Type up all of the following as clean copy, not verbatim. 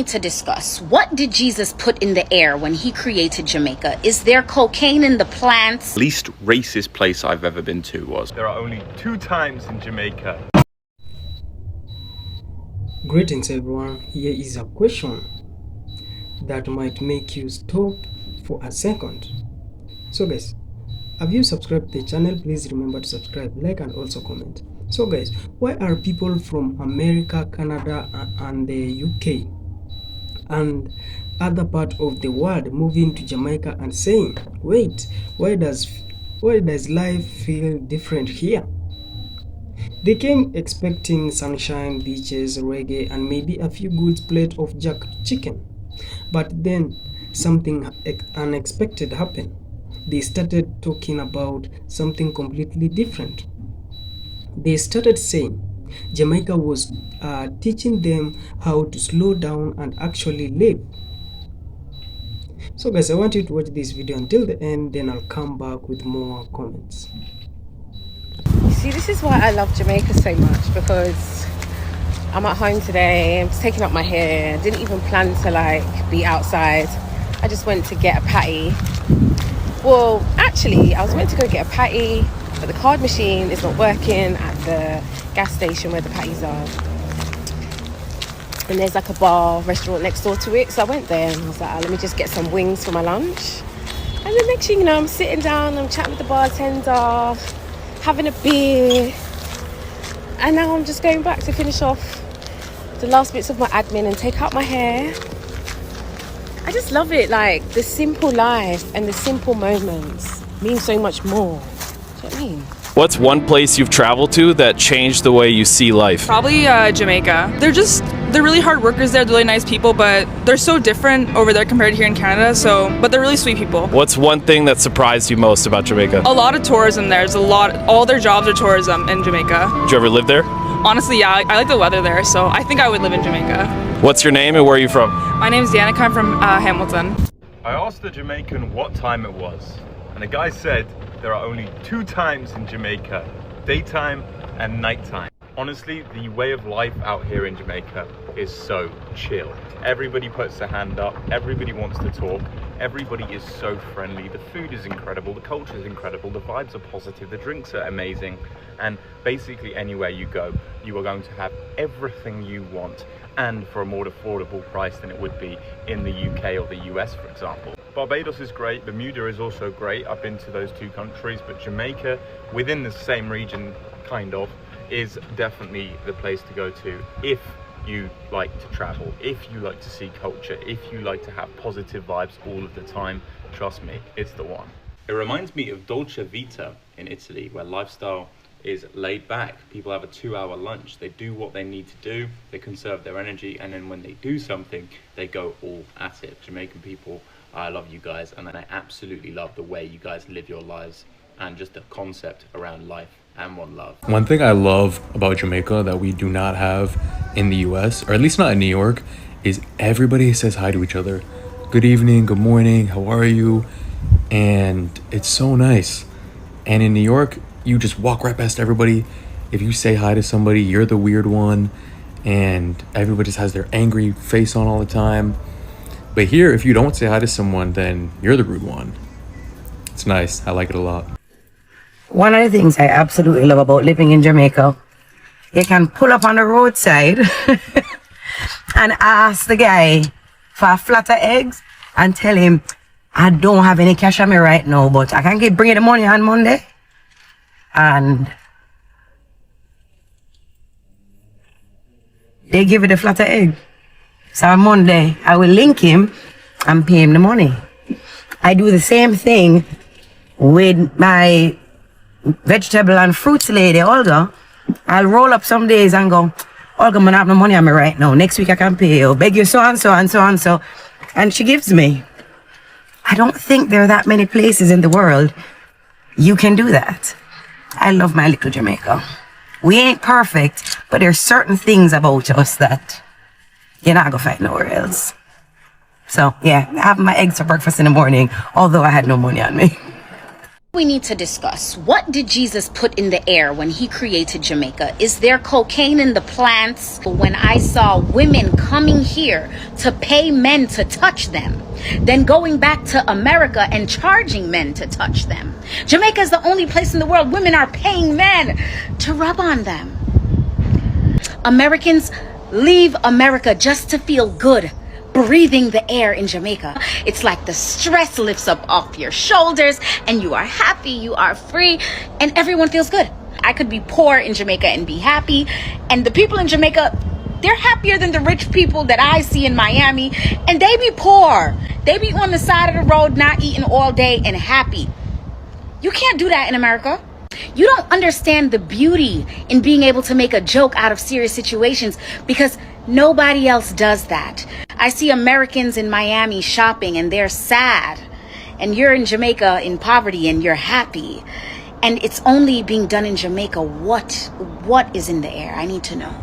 to discuss. What did Jesus put in the air when he created Jamaica? Is there cocaine in the plants? Least racist place I've ever been to was. There are only 2 times in Jamaica. Greetings everyone, here is a question that might make you stop for a second. So guys, have you subscribed to the channel? Please remember to subscribe, like and also comment. So guys, why are people from America, Canada and the UK and other part of the world moving to Jamaica and saying, wait, why does life feel different here? They came expecting sunshine, beaches, reggae and maybe a few good plates of jack chicken. But then something unexpected happened. They started talking about something completely different. They started saying Jamaica was teaching them how to slow down and actually live. So guys, I want you to watch this video until the end, then I'll come back with more comments. You see, this is why I love Jamaica so much, because I'm at home today, I'm just taking up my hair. I didn't even plan to like be outside. I just went to get a patty. Well, actually, I was meant to go get a patty, but the card machine is not working at the gas station where the patties are. And there's like a bar, restaurant next door to it. So I went there and I was like, oh, let me just get some wings for my lunch. And the next thing you know, I'm sitting down, I'm chatting with the bartender, having a beer. And now I'm just going back to finish off the last bits of my admin and take out my hair. I just love it, like the simple life and the simple moments mean so much more. Do you know what I mean? What's one place you've traveled to that changed the way you see life? Probably Jamaica. They're really hard workers there, they're really nice people, but they're so different over there compared to here in Canada, but they're really sweet people. What's one thing that surprised you most about Jamaica? A lot of tourism there. There's all their jobs are tourism in Jamaica. Did you ever live there? Honestly, yeah, I like the weather there, so I think I would live in Jamaica. What's your name and where are you from? My name's Danica, I'm from Hamilton. I asked the Jamaican what time it was, and the guy said there are only 2 times in Jamaica, daytime and nighttime. Honestly, the way of life out here in Jamaica is so chill. Everybody puts their hand up, everybody wants to talk, everybody is so friendly, the food is incredible, the culture is incredible, the vibes are positive, the drinks are amazing, and basically anywhere you go, you are going to have everything you want, and for a more affordable price than it would be in the UK or the US, for example. Barbados is great, Bermuda is also great, I've been to those 2 countries, but Jamaica, within the same region, kind of, is definitely the place to go to if you like to travel, if you like to see culture, if you like to have positive vibes all of the time. Trust me, it's the one. It reminds me of Dolce Vita in Italy, where lifestyle is laid back. People have a 2-hour lunch, they do what they need to do, they conserve their energy, and then when they do something, they go all at it. Jamaican people, I love you guys, and I absolutely love the way you guys live your lives and just the concept around life and one love. One thing I love about Jamaica that we do not have in the US, or at least not in New York, is everybody says hi to each other. Good evening, good morning, how are you? And it's so nice. And in New York, you just walk right past everybody. If you say hi to somebody, you're the weird one, and everybody just has their angry face on all the time. But here, if you don't say hi to someone, then you're the rude one. It's nice, I like it a lot. One of the things I absolutely love about living in Jamaica, you can pull up on the roadside and ask the guy for a flat of eggs and tell him, I don't have any cash on me right now, but I can bring you the money on Monday. And they give you the flat of egg. So on Monday, I will link him and pay him the money. I do the same thing with my vegetable and fruits lady, Olga. I'll roll up some days and go, Olga, I don't have no money on me right now. Next week I can pay you. Beg you so and so and so and so. And she gives me. I don't think there are that many places in the world you can do that. I love my little Jamaica. We ain't perfect, but there's certain things about us that you're not gonna find nowhere else. So yeah, I have my eggs for breakfast in the morning, although I had no money on me. we need to discuss. What did Jesus put in the air when he created Jamaica? Is there cocaine in the plants? When I saw women coming here to pay men to touch them, then going back to America and charging men to touch them. Jamaica is the only place in the world women are paying men to rub on them. Americans leave America just to feel good breathing the air in Jamaica. It's like the stress lifts up off your shoulders and you are happy, you are free, and everyone feels good. I could be poor in Jamaica and be happy, and the people in Jamaica, they're happier than the rich people that I see in Miami, and they be poor. They be on the side of the road not eating all day and happy. You can't do that in America. You don't understand the beauty in being able to make a joke out of serious situations because nobody else does that. I see Americans in Miami shopping and they're sad, and you're in Jamaica in poverty and you're happy, and it's only being done in Jamaica. What is in the air? I need to know.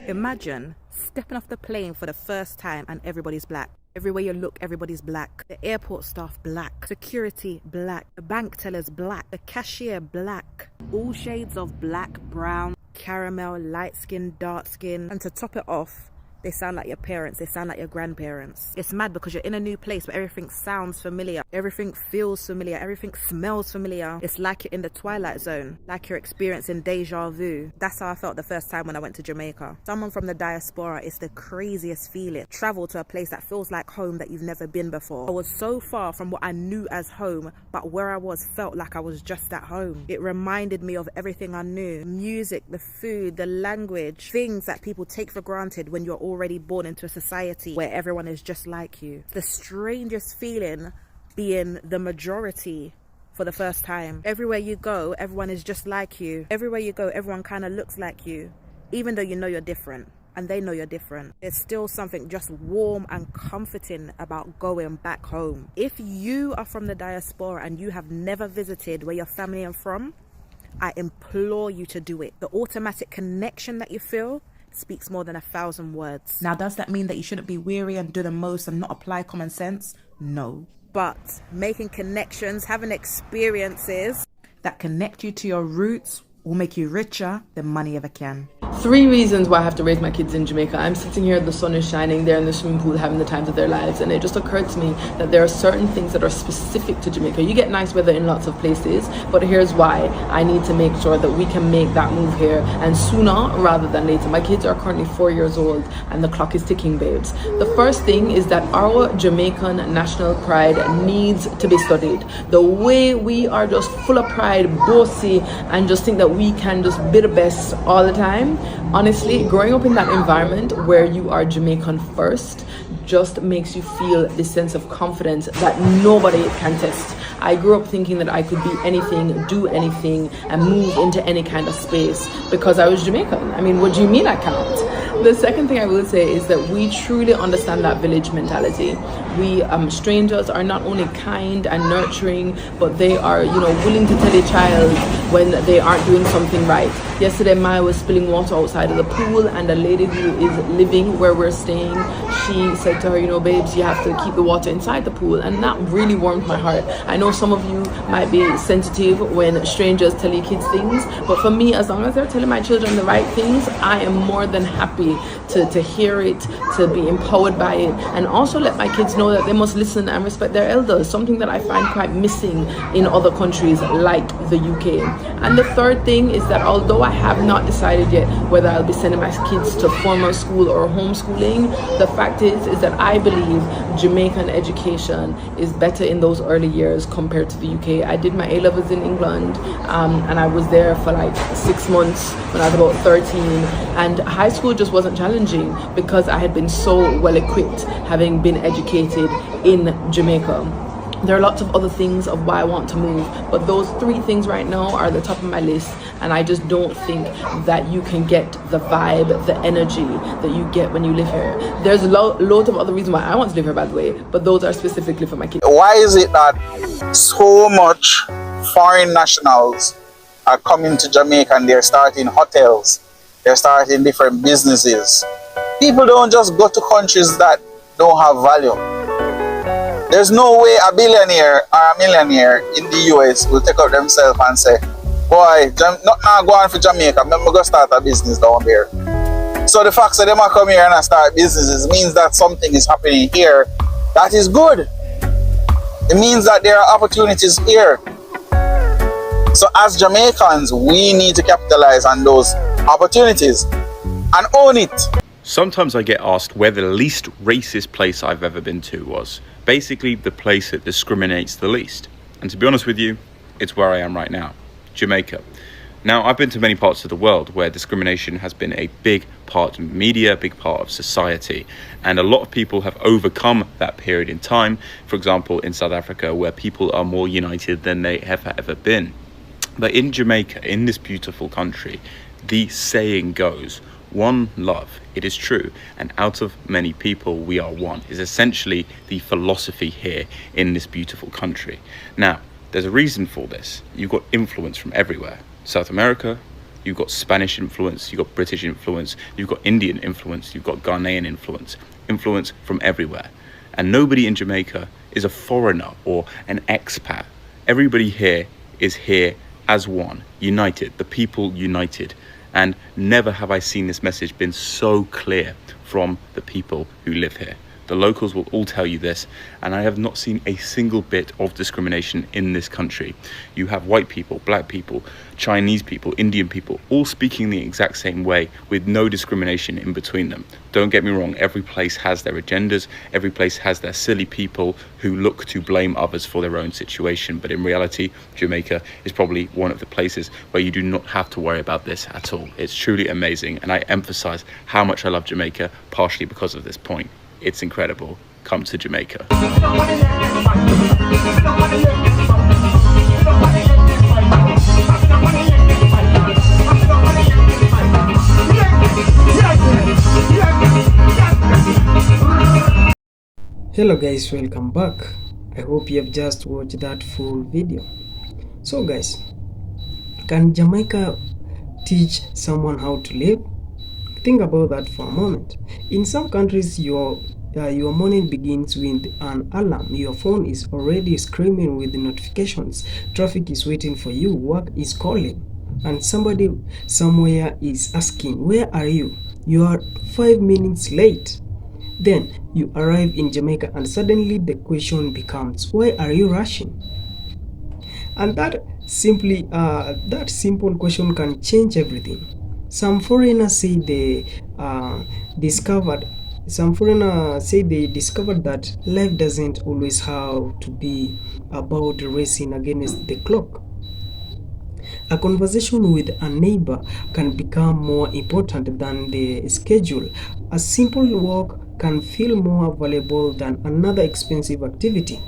Imagine stepping off the plane for the first time and everybody's black. Everywhere you look, everybody's black. The airport staff black. Security black. The bank tellers black. The cashier black. All shades of black, brown, caramel, light skin, dark skin. And to top it off, they sound like your parents, they sound like your grandparents. It's mad because you're in a new place where everything sounds familiar, everything feels familiar, everything smells familiar. It's like you're in the Twilight Zone, like you're experiencing deja vu. That's how I felt the first time when I went to Jamaica. Someone from the diaspora, it's the craziest feeling. Travel to a place that feels like home that you've never been before. I was so far from what I knew as home, but where I was felt like I was just at home. It reminded me of everything I knew. Music, the food, the language, things that people take for granted when you're already born into a society where everyone is just like you. The strangest feeling being the majority for the first time. Everywhere you go, everyone is just like you. Everywhere you go, everyone kind of looks like you, even though you know you're different and they know you're different. There's still something just warm and comforting about going back home. If you are from the diaspora and you have never visited where your family are from, I implore you to do it. The automatic connection that you feel speaks more than 1,000 words. Now, does that mean that you shouldn't be weary and do the most and not apply common sense? No. But making connections, having experiences that connect you to your roots will make you richer than money ever can. 3 reasons why I have to raise my kids in Jamaica. I'm sitting here, the sun is shining, they're in the swimming pool having the times of their lives, and it just occurred to me that there are certain things that are specific to Jamaica. You get nice weather in lots of places, but here's why I need to make sure that we can make that move here, and sooner rather than later. My kids are currently 4 years old and the clock is ticking, babes. The first thing is that our Jamaican national pride needs to be studied. The way we are just full of pride, bossy, and just think that we can just be the best all the time. Honestly, growing up in that environment where you are Jamaican first just makes you feel this sense of confidence that nobody can test. I grew up thinking that I could be anything, do anything, and move into any kind of space because I was Jamaican. I mean, what do you mean I can't? The second thing I will say is that we truly understand that village mentality. We strangers are not only kind and nurturing, but they are, willing to tell a child when they aren't doing something right. Yesterday, Maya was spilling water outside of the pool, and a lady who is living where we're staying, she said to her, babes, you have to keep the water inside the pool, and that really warmed my heart. I know some of you might be sensitive when strangers tell you kids things, but for me, as long as they're telling my children the right things, I am more than happy to hear it, to be empowered by it, and also let my kids know that they must listen and respect their elders, something that I find quite missing in other countries like the UK. And the third thing is that although I have not decided yet whether I'll be sending my kids to formal school or homeschooling, the fact is that I believe Jamaican education is better in those early years compared to the UK. I did my A-levels in England, and I was there for like 6 months when I was about 13, and high school just wasn't challenging because I had been so well equipped having been educated in Jamaica. There are lots of other things of why I want to move, but those 3 things right now are the top of my list, and I just don't think that you can get the vibe, the energy that you get when you live here. There's loads of other reasons why I want to live here, by the way, but those are specifically for my kids. Why is it that so much foreign nationals are coming to Jamaica and they're starting hotels, they're starting different businesses? People don't just go to countries that don't have value. There's no way a billionaire or a millionaire in the US will take up themselves and say, boy, not now go on for Jamaica, I'm going to start a business down there. So the fact that they might come here and start businesses means that something is happening here that is good. It means that there are opportunities here. So as Jamaicans, we need to capitalize on those opportunities and own it. Sometimes I get asked where the least racist place I've ever been to was. Basically, the place that discriminates the least. And to be honest with you, it's where I am right now, Jamaica. Now, I've been to many parts of the world where discrimination has been a big part of media, a big part of society. And a lot of people have overcome that period in time. For example, in South Africa, where people are more united than they have ever been. But in Jamaica, in this beautiful country, the saying goes, one love, it is true, and out of many people we are one, is essentially the philosophy here in this beautiful country. Now, there's a reason for this. You've got influence from everywhere. South America, you've got Spanish influence, you've got British influence, you've got Indian influence, you've got Ghanaian influence from everywhere. And nobody in Jamaica is a foreigner or an expat. Everybody here is here as one, united, the people united. And never have I seen this message been so clear from the people who live here. The locals will all tell you this, and I have not seen a single bit of discrimination in this country. You have white people, black people, Chinese people, Indian people, all speaking the exact same way with no discrimination in between them. Don't get me wrong, every place has their agendas, every place has their silly people who look to blame others for their own situation. But in reality, Jamaica is probably one of the places where you do not have to worry about this at all. It's truly amazing, and I emphasize how much I love Jamaica, partially because of this point. It's incredible. Come to Jamaica. Hello guys, welcome back. I hope you have just watched that full video. So guys, can Jamaica teach someone how to live? Think about that for a moment. In some countries, your morning begins with an alarm. Your phone is already screaming with notifications. Traffic is waiting for you. Work is calling. And somebody somewhere is asking, where are you? You are 5 minutes late. Then you arrive in Jamaica and suddenly the question becomes, why are you rushing? And that simple question can change everything. Some foreigners say they discovered that life doesn't always have to be about racing against the clock. A conversation with a neighbor can become more important than the schedule. A simple walk can feel more valuable than another expensive activity.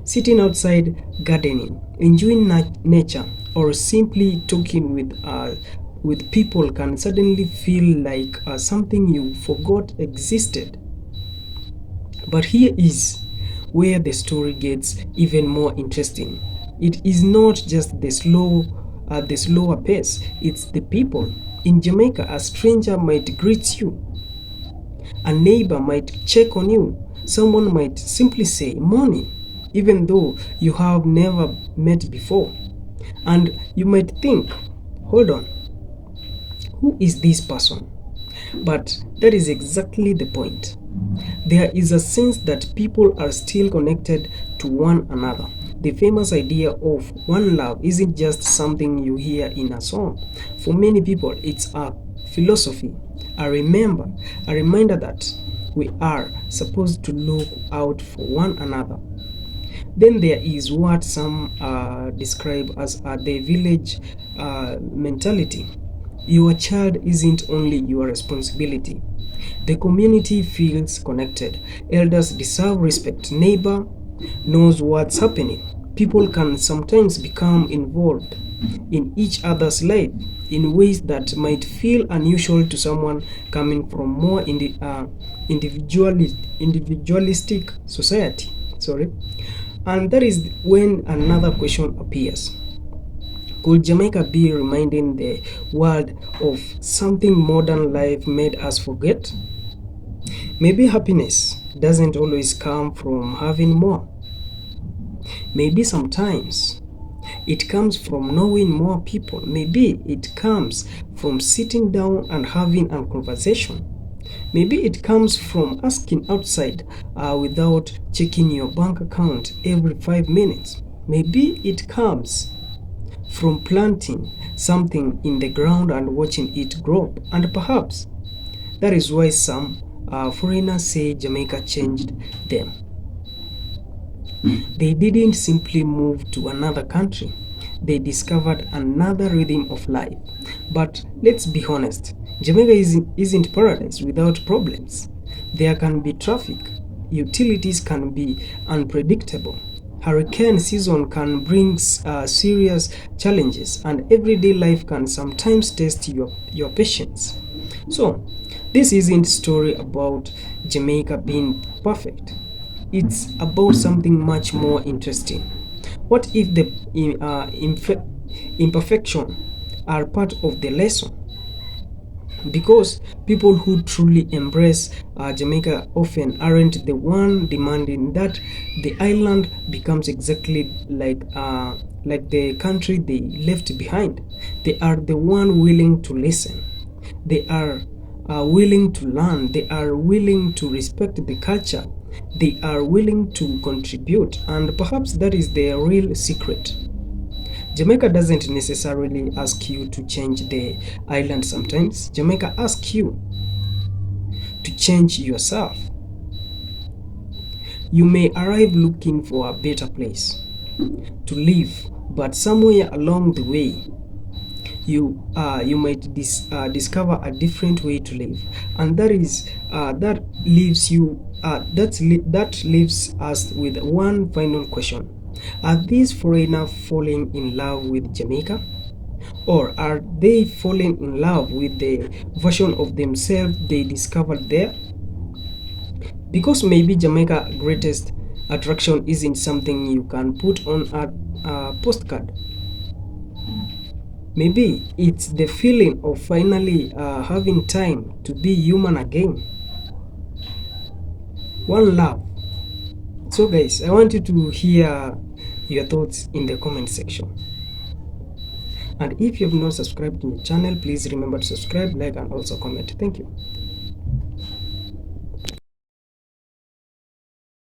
Sitting outside, gardening, enjoying nature, or simply talking with people can suddenly feel like something you forgot existed. But here is where the story gets even more interesting. It is not just the slower pace, it's the people. In Jamaica, a stranger might greet you, a neighbor might check on you, someone might simply say morning, even though you have never met before. And you might think, hold on, who is this person? But that is exactly the point. There is a sense that people are still connected to one another. The famous idea of one love isn't just something you hear in a song. For many people, it's a philosophy, a reminder that we are supposed to look out for one another. Then there is what some describe as the village mentality. Your child isn't only your responsibility. The community feels connected. Elders deserve respect. Neighbor knows what's happening. People can sometimes become involved in each other's life in ways that might feel unusual to someone coming from more individualistic society. And that is when another question appears. Could Jamaica be reminding the world of something modern life made us forget? Maybe happiness doesn't always come from having more. Maybe sometimes it comes from knowing more people. Maybe it comes from sitting down and having a conversation. Maybe it comes from asking outside without checking your bank account every 5 minutes. Maybe it comes from planting something in the ground and watching it grow. And perhaps that is why some foreigners say Jamaica changed them. They didn't simply move to another country. They discovered another rhythm of life. But let's be honest, Jamaica isn't paradise without problems. There can be traffic, utilities can be unpredictable, hurricane season can bring serious challenges, and everyday life can sometimes test your patience. So, this isn't a story about Jamaica being perfect. It's about something much more interesting. What if the imperfection are part of the lesson? Because people who truly embrace Jamaica often aren't the one demanding that the island becomes exactly like the country they left behind. They are the one willing to listen. They are willing to learn. They are willing to respect the culture. They are willing to contribute, and perhaps that is the real secret. Jamaica doesn't necessarily ask you to change the island sometimes. Jamaica asks you to change yourself. You may arrive looking for a better place to live, but somewhere along the way, you might discover a different way to live, and that leaves us with one final question. Are these foreigners falling in love with Jamaica? Or are they falling in love with the version of themselves they discovered there? Because maybe Jamaica's greatest attraction isn't something you can put on a postcard. Maybe it's the feeling of finally having time to be human again. One love. So guys, I want you to hear your thoughts in the comment section. And if you have not subscribed to my channel, please remember to subscribe, like, and also comment. Thank you.